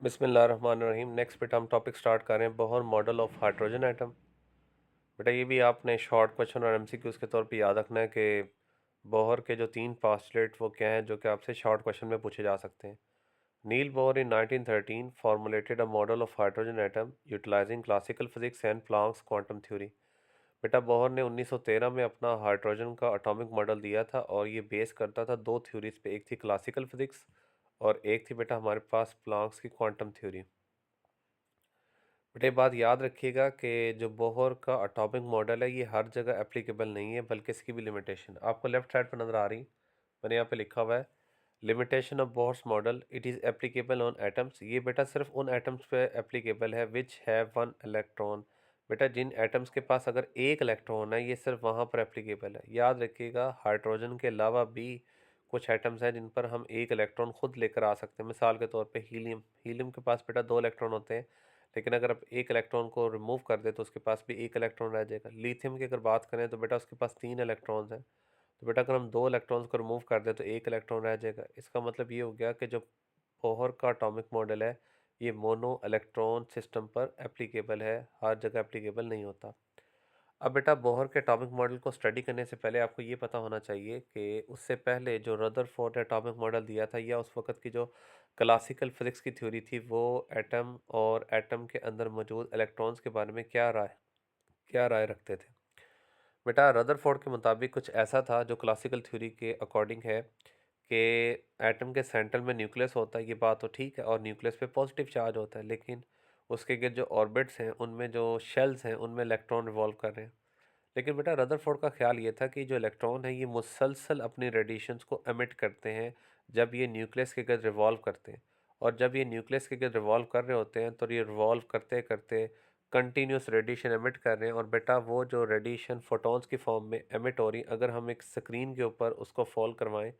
बिस्मिल्लाहिर्रहमानिर्रहीम। नेक्स्ट बेटा हम टॉपिक स्टार्ट कर रहे हैं Bohr model of hydrogen atom. बेटा ये भी आपने शॉर्ट क्वेश्चन और एमसीक्यूज़ के तौर पे याद रखना है कि बोहर के जो तीन पास्टुलेट वो क्या हैं जो कि आपसे शॉर्ट क्वेश्चन में पूछे जा सकते हैं। Niels Bohr in 1913 formulated a model of hydrogen atom utilising classical physics and Planck's quantum theory. बेटा बोहर ने 1913 में अपना हाइड्रोजन का एटॉमिक मॉडल दिया था और ये बेस करता था दो थ्योरीज पे, एक थी क्लासिकल फिजिक्स और एक थी बेटा हमारे पास प्लैंक्स की क्वांटम थ्योरी। बेटा ये बात याद रखिएगा कि जो बोहर का एटॉमिक मॉडल है ये हर जगह एप्लीकेबल नहीं है, बल्कि इसकी भी लिमिटेशन आपको लेफ्ट साइड पर नज़र आ रही। मैंने यहाँ पे लिखा हुआ है limitation of Bohr's model, it is applicable on atoms. ये बेटा सिर्फ उन एटम्स पे एप्लीकेबल है विच हैव वन इलेक्ट्रॉन। बेटा जिन एटम्स के पास अगर एक इलेक्ट्रॉन है ये सिर्फ वहाँ पर एप्लीकेबल है। याद रखिएगा हाइड्रोजन के अलावा भी कुछ एटम्स हैं जिन पर हम एक इलेक्ट्रॉन खुद लेकर आ सकते हैं। मिसाल के तौर पे हीलियम, हीलियम के पास बेटा दो इलेक्ट्रॉन होते हैं, लेकिन अगर आप एक इलेक्ट्रॉन को रिमूव कर दे तो उसके पास भी एक इलेक्ट्रॉन रह जाएगा। लिथियम की अगर बात करें तो बेटा उसके पास तीन इलेक्ट्रॉन्स हैं, तो बेटा अगर हम दो इलेक्ट्रॉन्स को रिमूव कर दें तो एक इलेक्ट्रॉन रह जाएगा। इसका मतलब ये हो गया कि जो बोहर का एटॉमिक मॉडल है ये मोनो इलेक्ट्रॉन सिस्टम पर एप्लीकेबल है, हर जगह एप्लीकेबल नहीं होता। अब बेटा बोहर के एटॉमिक मॉडल को स्टडी करने से पहले आपको ये पता होना चाहिए कि उससे पहले जो रदरफोर्ड ने एटॉमिक मॉडल दिया था या उस वक्त की जो क्लासिकल फिजिक्स की थ्योरी थी वो एटम और एटम के अंदर मौजूद इलेक्ट्रॉन्स के बारे में क्या राय रखते थे। बेटा रदरफोर्ड के मुताबिक कुछ ऐसा था जो क्लासिकल थ्योरी के अकॉर्डिंग है कि एटम के सेंटर में न्यूक्लियस होता है, ये बात तो ठीक है, और न्यूक्लियस पे पॉजिटिव चार्ज होता है, लेकिन उसके गिर्द जो ऑर्बिट्स हैं उनमें जो शेल्स हैं उनमें इलेक्ट्रॉन रिवॉल्व कर रहे हैं। लेकिन बेटा रदरफोर्ड का ख्याल ये था कि जो इलेक्ट्रॉन है ये मुसलसल अपनी रेडिएशंस को एमिट करते हैं जब ये न्यूक्लियस के गिर्द रिवॉल्व करते हैं, और जब ये न्यूक्लियस के गिर्द रिवॉल्व कर रहे होते हैं तो ये रिवॉल्व करते करते कंटिन्यूस रेडिएशन एमिट कर रहे हैं। और बेटा वो जो रेडिएशन फोटॉन्स की फॉर्म में एमिट हो रही, अगर हम एक स्क्रीन के ऊपर उसको फॉल करवाएं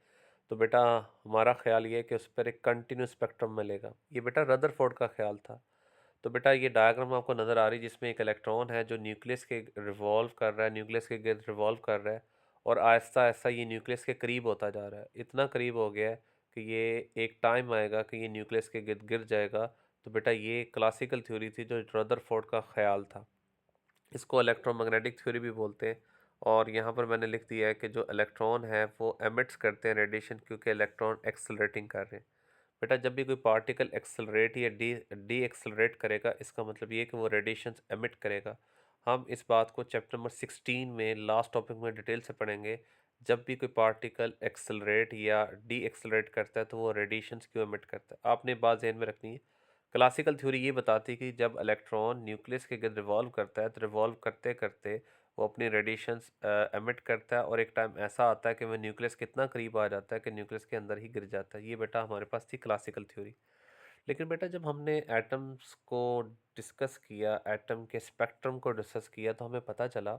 तो बेटा हमारा ख्याल ये है कि उस पर एक कंटिन्यूस स्पेक्ट्रम मिलेगा। ये बेटा रदरफोर्ड का ख्याल था। तो बेटा ये डायग्राम आपको नज़र आ रही है जिसमें एक इलेक्ट्रॉन है जो न्यूक्लियस के रिवॉल्व कर रहा है, न्यूक्लियस के गिर्द रिवॉल्व कर रहा है, और आहिस्ता आहिस्ता ये न्यूक्लियस के करीब होता जा रहा है। इतना करीब हो गया है कि ये एक टाइम आएगा कि ये न्यूक्लियस के गिर्द गिर जाएगा। तो बेटा ये क्लासिकल थ्योरी थी जो रदरफोर्ड का ख्याल था। इसको इलेक्ट्रोमैग्नेटिक थ्योरी भी बोलते हैं। और यहाँ पर मैंने लिख दिया है कि जो इलेक्ट्रॉन है वो एमिट्स करते हैं रेडिएशन, क्योंकि इलेक्ट्रॉन एक्सेलरेटिंग कर रहे हैं। बेटा जब भी कोई पार्टिकल एक्सेलरेट या डी डी एक्सेलरेट करेगा इसका मतलब ये है कि वो रेडिएशंस एमिट करेगा। हम इस बात को चैप्टर नंबर 16 में लास्ट टॉपिक में डिटेल से पढ़ेंगे। जब भी कोई पार्टिकल एक्सेलरेट या डी एक्सेलरेट करता है तो वो रेडिएशंस क्यों एमिट करता है, आपने बात ध्यान में रखनी है। क्लासिकल थ्योरी ये बताती है कि जब इलेक्ट्रॉन न्यूक्लियस के गिर्द रिवॉल्व करता है तो रिवॉल्व करते करते वो अपनी रेडिएशंस एमिट करता है, और एक टाइम ऐसा आता है कि वह न्यूक्लियस कितना करीब आ जाता है कि न्यूक्लियस के अंदर ही गिर जाता है। ये बेटा हमारे पास थी क्लासिकल थ्योरी। लेकिन बेटा जब हमने एटम्स को डिस्कस किया, एटम के स्पेक्ट्रम को डिस्कस किया, तो हमें पता चला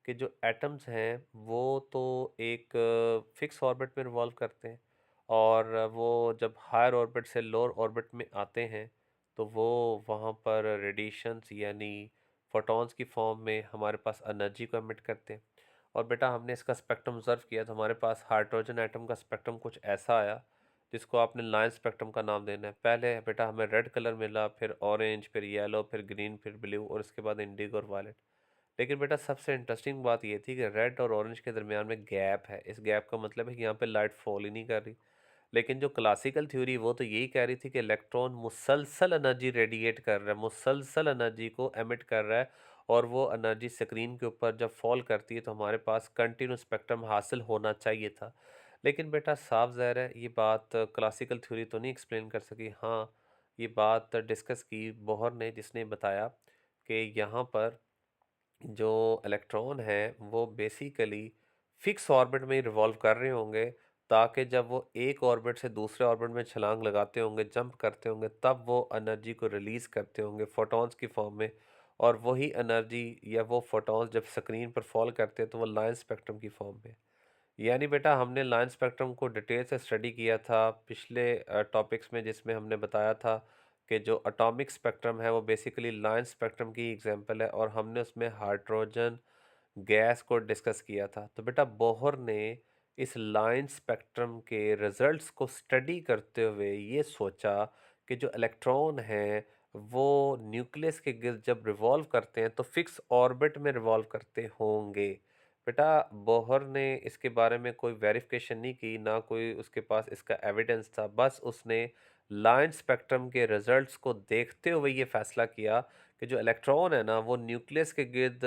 कि जो एटम्स हैं वो तो एक फिक्स ऑर्बिट में रिवॉल्व करते हैं, और वो जब हायर ऑर्बिट से लोअर ऑर्बिट में आते हैं तो वो वहाँ पर रेडिएशंस यानी फोटॉन्स की फॉर्म में हमारे पास एनर्जी को एमिट करते हैं। और बेटा हमने इसका स्पेक्ट्रम ऑब्जर्व किया तो हमारे पास हाइड्रोजन एटम का स्पेक्ट्रम कुछ ऐसा आया जिसको आपने लाइन स्पेक्ट्रम का नाम देना है। पहले बेटा हमें रेड कलर मिला, फिर ऑरेंज, फिर येलो, फिर ग्रीन, फिर ब्लू, और उसके बाद इंडिगो और वायलेट। लेकिन बेटा सबसे इंटरेस्टिंग बात ये थी कि रेड और ऑरेंज के दरमियान में गैप है। इस गैप का मतलब है कि यहाँ पे लाइट फॉल ही नहीं कर रही। लेकिन जो क्लासिकल थ्योरी वो तो यही कह रही थी कि इलेक्ट्रॉन मुसलसल एनर्जी रेडिएट कर रहा है, मुसलसल एनर्जी को एमिट कर रहा है, और वो एनर्जी स्क्रीन के ऊपर जब फॉल करती है तो हमारे पास कंटिन्यू स्पेक्ट्रम हासिल होना चाहिए था। लेकिन बेटा साफ ज़ाहिर है ये बात क्लासिकल थ्योरी तो नहीं एक्सप्लेन कर सकी। हाँ, ये बात डिस्कस की बोहर ने, जिसने बताया कि यहाँ पर जो इलेक्ट्रॉन हैं वो बेसिकली फिक्स ऑर्बिट में ही रिवॉल्व कर रहे होंगे, ताकि जब वो एक ऑर्बिट से दूसरे ऑर्बिट में छलांग लगाते होंगे, जंप करते होंगे, तब वो एनर्जी को रिलीज़ करते होंगे फोटॉन्स की फॉर्म में। और वही एनर्जी या वो फोटॉन्स जब स्क्रीन पर फॉल करते हैं तो वो लाइन स्पेक्ट्रम की फॉर्म में। यानी बेटा हमने लाइन स्पेक्ट्रम को डिटेल से स्टडी किया था पिछले टॉपिक्स में, जिसमें हमने बताया था कि जो एटॉमिक स्पेक्ट्रम है वो बेसिकली लाइन स्पेक्ट्रम की एग्जांपल है, और हमने उसमें हाइड्रोजन गैस को डिस्कस किया था। तो बेटा बोहर ने इस लाइन स्पेक्ट्रम के रिजल्ट्स को स्टडी करते हुए ये सोचा कि जो इलेक्ट्रॉन हैं वो न्यूक्लियस के गिर्द जब रिवॉल्व करते हैं तो फिक्स ऑर्बिट में रिवॉल्व करते होंगे। बेटा बोहर ने इसके बारे में कोई वेरिफिकेशन नहीं की, ना कोई उसके पास इसका एविडेंस था, बस उसने लाइन स्पेक्ट्रम के रिजल्ट्स को देखते हुए ये फैसला किया कि जो इलेक्ट्रॉन है ना वो न्यूक्लियस के गिर्द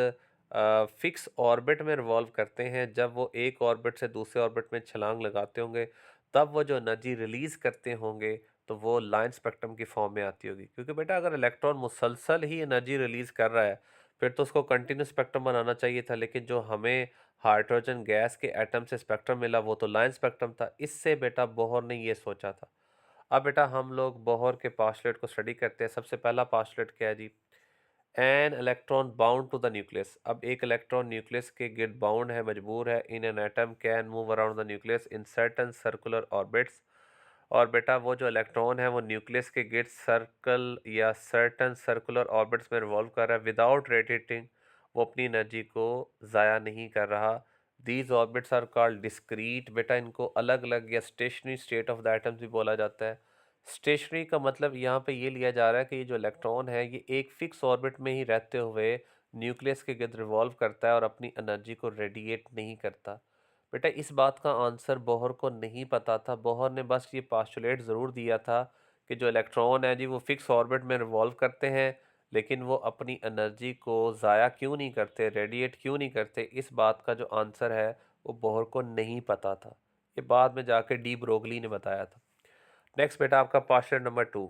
फिक्स ऑर्बिट में रिवॉल्व करते हैं। जब वो एक ऑर्बिट से दूसरे ऑर्बिट में छलांग लगाते होंगे तब वो जो एनर्जी रिलीज करते होंगे तो वो लाइन स्पेक्ट्रम की फॉर्म में आती होगी। क्योंकि बेटा अगर इलेक्ट्रॉन मुसलसल ही एनर्जी रिलीज कर रहा है फिर तो उसको कंटिन्यूस स्पेक्ट्रम बनाना चाहिए था, लेकिन जो हमें हाइड्रोजन गैस के एटम से स्पेक्ट्रम मिला वो तो लाइन स्पेक्ट्रम था। इससे बेटा बोहर ने ये सोचा था। अब बेटा हम लोग बोहर के पास्टुलेट को स्टडी करते हैं। सबसे पहला पास्टुलेट क्या है जी? An electron bound to the nucleus. अब एक इलेक्ट्रॉन न्यूक्लियस के गिर्द बाउंड है, मजबूर है। In an atom can move around the nucleus in certain circular orbits. और बेटा वो जो इलेक्ट्रॉन है वो न्यूक्लियस के गिर्द सर्कल या सर्टन सर्कुलर ऑर्बिट्स में रिवॉल्व कर रहा है विदाउट रेडिएटिंग। वो अपनी एनर्जी को ज़ाया नहीं कर रहा। These orbits are called discrete. बेटा इनको अलग अलग या stationary state of the atoms भी बोला जाता है। स्टेशनरी का मतलब यहाँ पे ये लिया जा रहा है कि ये जो इलेक्ट्रॉन है ये एक फिक्स ऑर्बिट में ही रहते हुए न्यूक्लियस के गिर्द रिवॉल्व करता है और अपनी एनर्जी को रेडिएट नहीं करता। बेटा इस बात का आंसर बोहर को नहीं पता था। बोहर ने बस ये पास्टुलेट ज़रूर दिया था कि जो इलेक्ट्रॉन है जी वो फिक्स ऑर्बिट में रिवॉल्व करते हैं, लेकिन वो अपनी एनर्जी को ज़ाया क्यों नहीं करते, रेडिएट क्यों नहीं करते। इस बात का जो आंसर है वो बोहर को नहीं पता था। ये बाद में जाके डी ब्रोगली ने बताया था। नेक्स्ट बेटा आपका पास्टुलेट नंबर 2।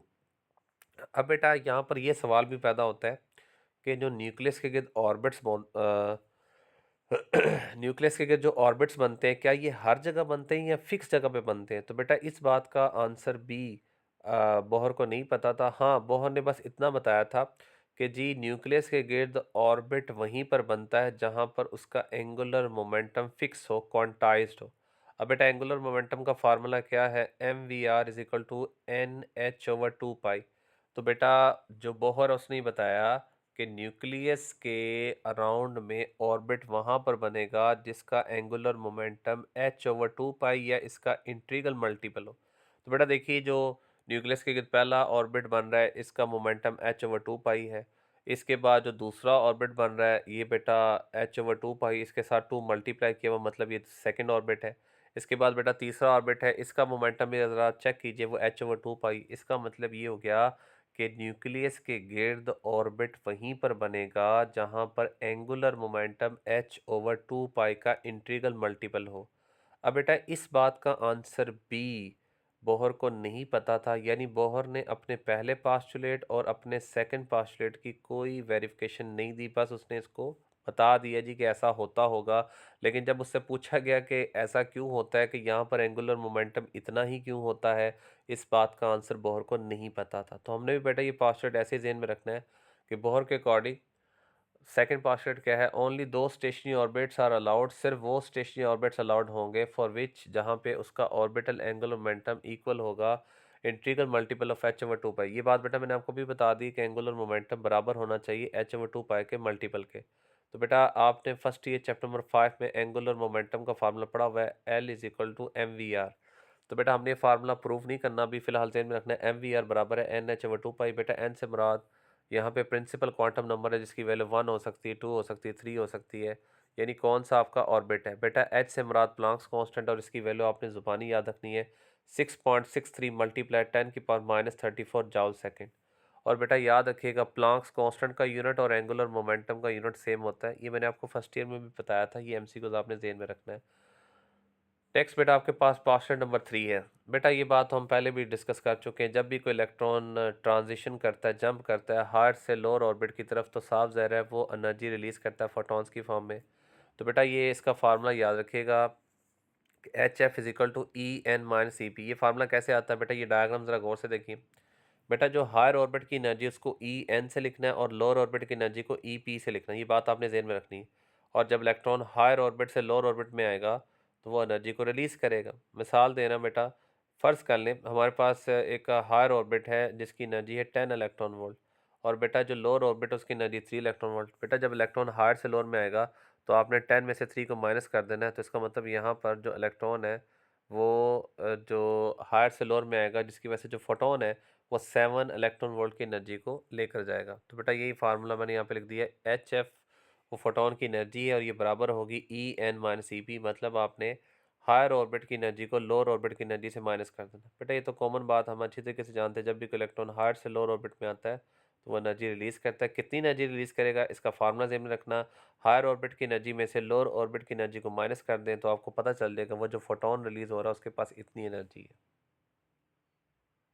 अब बेटा यहाँ पर ये सवाल भी पैदा होता है कि जो न्यूक्लियस के गिर्द ऑर्बिट्स न्यूक्लियस के जो ऑर्बिट्स बनते हैं क्या ये हर जगह बनते हैं या फिक्स जगह पे बनते हैं? तो बेटा इस बात का आंसर बी बोहर को नहीं पता था। हाँ, बोहर ने बस इतना बताया था कि जी न्यूक्लियस के गिर्द ऑर्बिट वहीं पर बनता है जहाँ पर उसका एंगुलर मोमेंटम फिक्स हो, क्वांटाइज्ड हो। अब बेटा एंगुलर मोमेंटम का फार्मूला क्या है? M V R is equal to N H over two pi. तो बेटा जो बोहर उसने ही बताया कि न्यूक्लियस के अराउंड में ऑर्बिट वहाँ पर बनेगा जिसका angular momentum H over two pi या इसका इंटीग्रल मल्टीपल हो। तो बेटा देखिए जो न्यूक्लियस के पहला ऑर्बिट बन रहा है इसका मोमेंटम एच ओवर टू पाई है। इसके बाद जो दूसरा ऑर्बिट बन रहा है ये बेटा एच ओवर टू पाई, इसके साथ टू मल्टीप्लाई किया हुआ मतलब ये सेकेंड ऑर्बिट है। इसके बाद बेटा तीसरा ऑर्बिट है, इसका मोमेंटम भी ज़रा चेक कीजिए वो एच ओवर टू पाई। इसका मतलब ये हो गया कि न्यूक्लियस के गिर्द ऑर्बिट वहीं पर बनेगा जहां पर angular momentum h over two pi का इंटीग्रल मल्टीपल हो। अब बेटा इस बात का आंसर बी बोहर को नहीं पता था, यानी बोहर ने अपने पहले पास्टुलेट और अपने सेकंड पास्टुलेट की कोई वेरिफिकेशन नहीं दी, बस उसने इसको बता दिया जी कि ऐसा होता होगा। लेकिन जब उससे पूछा गया कि ऐसा क्यों होता है कि यहाँ पर एंगुलर मोमेंटम इतना ही क्यों होता है, इस बात का आंसर बोहर को नहीं पता था। तो हमने भी बेटा ये पास्टुलेट ऐसे जहन में रखना है कि बोहर के अकॉर्डिंग सेकंड पास्टुलेट क्या है? ओनली दो स्टेशनरी ऑर्बिट्स आर अलाउड। सिर्फ वो स्टेशनरी ऑर्बिट्स अलाउड होंगे फॉर विच जहाँ पे उसका ऑर्बिटल एंगुलर मोमेंटम इक्वल होगा integral multiple of H over two pi. ये बात बेटा मैंने आपको भी बता दी कि एंगुलर मोमेंटम बराबर होना चाहिए एच ओवर टू पाई के मल्टीपल के। तो बेटा आपने फर्स्ट ईयर चैप्टर नंबर 5 में एंगुलर मोमेंटम का फार्मूला पढ़ा हुआ है L is equal to M V R. तो बेटा हमने ये फार्मूला प्रूव नहीं करना, अभी फिलहाल ज़हन में रखना है एम वी आर बराबर है एन एच ओवर टू पाई। बेटा एन से मुराद यहाँ पे प्रिंसिपल क्वांटम नंबर है जिसकी वैल्यू 1 हो सकती है, 2 हो सकती है, 3 हो सकती है। यानी कौन सा आपका ऑर्बिट है? बेटा एच से मुराद प्लांक्स कांस्टेंट और इसकी वैल्यू आपने ज़ुबानी याद रखनी है 6.63 मल्टीप्लाई 10⁻34 जाउल सेकेंड। और बेटा याद रखिएगा प्लांक्स कांस्टेंट का यूनिट और एंगुलर मोमेंटम का यूनिट सेम होता है। ये मैंने आपको फर्स्ट ईयर में भी बताया था, ये एमसीक्यूज आपने ज़हन में रखना है। नेक्स्ट बेटा आपके पास पास्टुलेट नंबर 3 है। बेटा ये बात हम पहले भी डिस्कस कर चुके हैं, जब भी कोई इलेक्ट्रॉन ट्रांजिशन करता है, जंप करता है हायर से लोअर ऑर्बिट की तरफ, तो साफ ज़ाहिर है वो एनर्जी रिलीज़ करता है फोटॉन्स की फॉर्म में। तो बेटा ये इसका फार्मूला याद रखिएगा H F equal to E N minus E P. ये फार्मूला कैसे आता है बेटा? ये डायग्राम ज़रा गौर से देखिए। बेटा जो हायर ऑर्बिट की एनर्जी उसको ई एन से लिखना है और लोअर ऑर्बिट की एनर्जी को ई पी से लिखना है, ये बात आपने ज़हन में रखनी है। और जब इलेक्ट्रॉन हायर ऑर्बिट से लोअर ऑर्बिट में आएगा तो वो एनर्जी को रिलीज़ करेगा। मिसाल देना बेटा, फ़र्ज़ कर लें हमारे पास एक हायर ऑर्बिट है जिसकी एनर्जी है 10 इलेक्ट्रॉन वोल्ट, और बेटा जो लोअर ऑर्बिट है उसकी एनर्जी 3 इलेक्ट्रॉन वोल्ट। बेटा जब इलेक्ट्रॉन हायर से लोअर में आएगा तो आपने 10 में से 3 को माइनस कर देना है, तो इसका मतलब यहाँ पर जो इलेक्ट्रॉन है वो जो हायर से लोअर में आएगा, जिसकी वजह से जो फोटोन है वो 7 इलेक्ट्रॉन वोल्ट की एनर्जी को लेकर जाएगा। तो बेटा यही फार्मूला मैंने यहाँ पे लिख दिया है, एच एफ वो फोटोन की एनर्जी है और ये बराबर होगी E N minus E P. मतलब आपने हायर ऑर्बिट की एनर्जी को लोअर ऑर्बिट की एनर्जी से माइनस कर देना। बेटा ये तो कॉमन बात हम अच्छी तरीके से जानते हैं, जब भी कोई इलेक्ट्रॉन हायर से लोअर ऑर्बिट में आता है तो वो एनर्जी रिलीज करता है। कितनी एनर्जी रिलीज करेगा इसका फार्मूला ज़हन में रखना। हायर ऑर्बिट की एनर्जी में से लोअर ऑर्बिट की एनर्जी को माइनस कर दें तो आपको पता चल जाएगा वो जो फोटोन रिलीज हो रहा है उसके पास इतनी एनर्जी है।